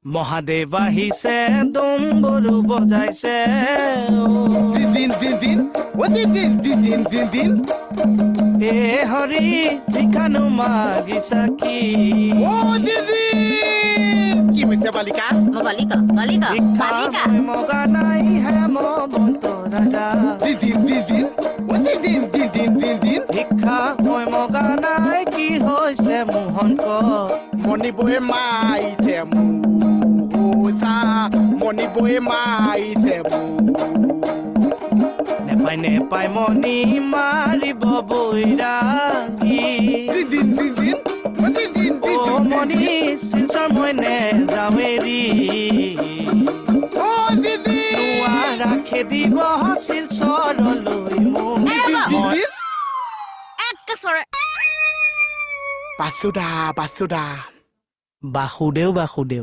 মহাদেৱ আহিছে ডম্বৰু বজাইছে দিন দিন দিন ও দিন দিন দিন দিন দিন দিন এ হৰি ভিখানু মাগিছা কি ও দিদি কি হইছে বালিকা বালিকা বালিকা বালিকা মগা নাই হেম বন্ত ৰাজা দিন দিন দিন দিন ও দিন দিন দিন দিন দিন দিন ভিক্ষা মই মগা নাই কি হৈছে মোহন ক মনি বয়ে মাইছে মুসা মনি বয়ে মাইছে নেপাই নেপাই মনি মাৰিব বৈৰাগী দিন দিন দিন ও দিন দিন দিন অ মনি শিলচৰ মই নেযাৱেৰি ও দিদি নোৱাৰা খেদিব শিলচৰলৈ মোক মই একটা সরে বাসুদা বাসুদা বাসুদেৱ বাসুদেৱ